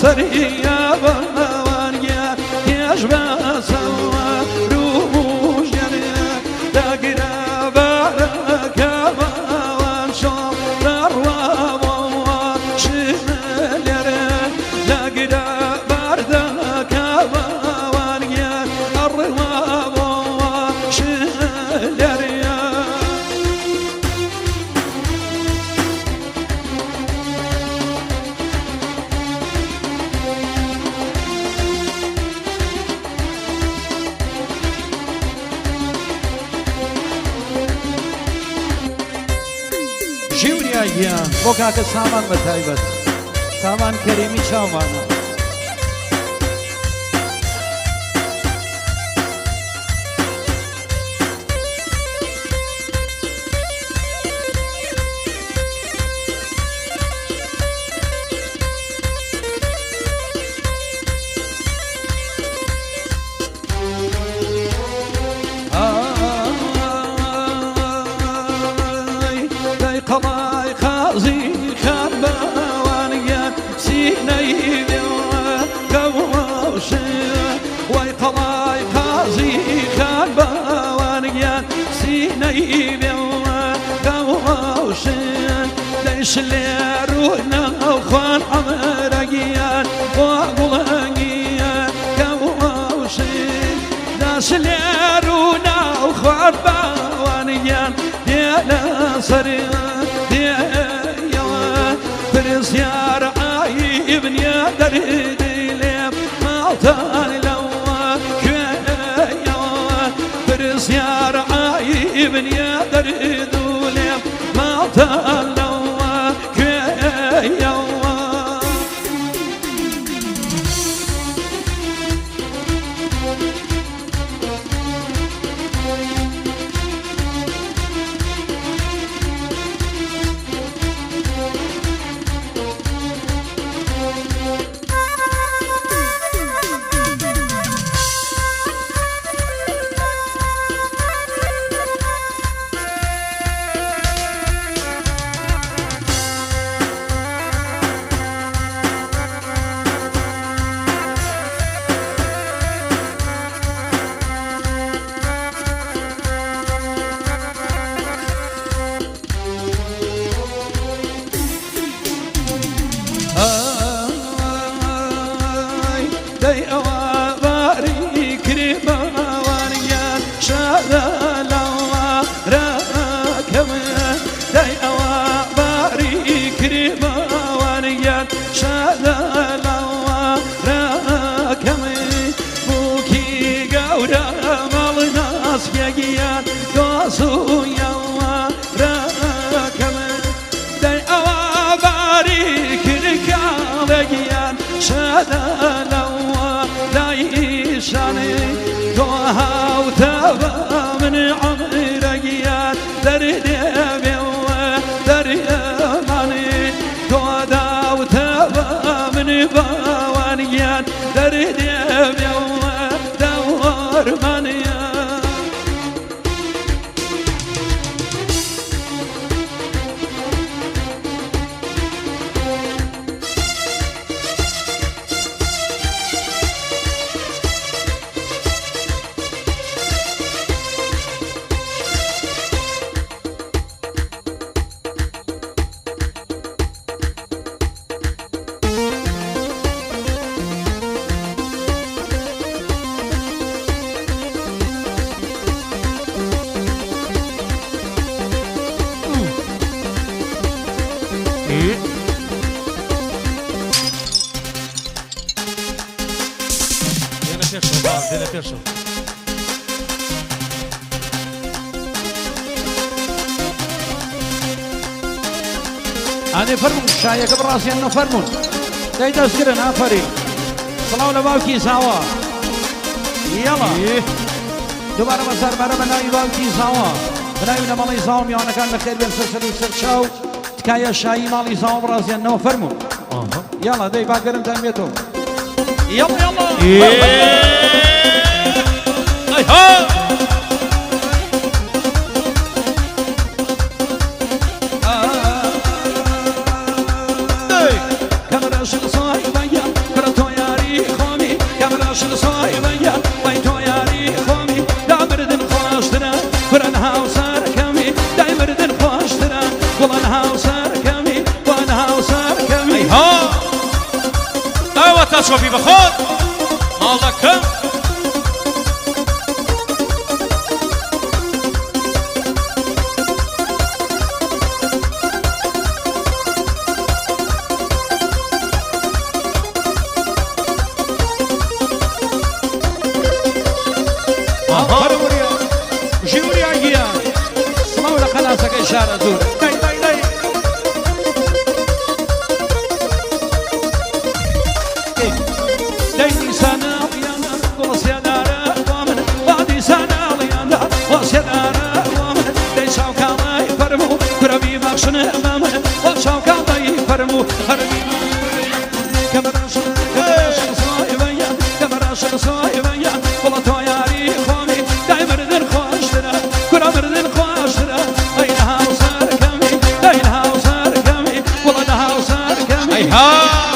سريا بوانيا يجبسوا روج يريك دقنا بارك بوان شو دروا شمال يريك دقنا باردك بوانيا الروا شمال يريك ژیوریاییان بۆ کاکە سامان بە تایبەت سامان کەریمی چاومانە قضاي خازي كان بوانيا سيني قوش واي قضاي خازي كان بوانيا سيني قوش ليش اللي رونا وخان عمرقيان وقلقيا قوش ليش اللي رونا وخان بوانيا يا صريا فرس يا رعايب يا درد ليم ما طال لو فرس يا رعايب يا درد ليم ما طال لو داي أواباري كريمة وانيان شاذا راكم داي أواباري كريمة وانيان شاذا راكم بوكي قورا مال ناس يجيان قاسو يوا راكم داي أواباري كريكا شاذا شاني دوها وتابا من عمرقيات درد بيوه درد ماني دوها وتابا من بوانيات درد بيوه دور مانيات Dele pierwszą. أنا فرمون شايك براسي إنه فرمون داي تذكرن آفرين صلاة لباوكي سوا يلا دوباره مسار برا بناي باوكي سوا بناي من مالي سوا يانا كان بخير بين سرسري سرشاو تكايا شاي مالي سوا براسي إنه فرمون يلا داي باقرن تنبيتو يلا ها شوفي بخود مالك كم فرموريا جيوريا جيا سمعوا لقناصك إشارة زور داي داي داي داي سنة ويانا قلص يا دارا ومن بعد سنة ويانا قلص يا دارا ومن داي شوكا ضاي فرمو كربي بخشن أمامن وشوكا ضاي فرمو هربي كمراش صايبيا كمراش صايبيا والله توياري خومي داي مردن خوشترا كرا مردن خوشترا اينها وصار كمي اينها وصار كمي والله لها وصار كمي هيها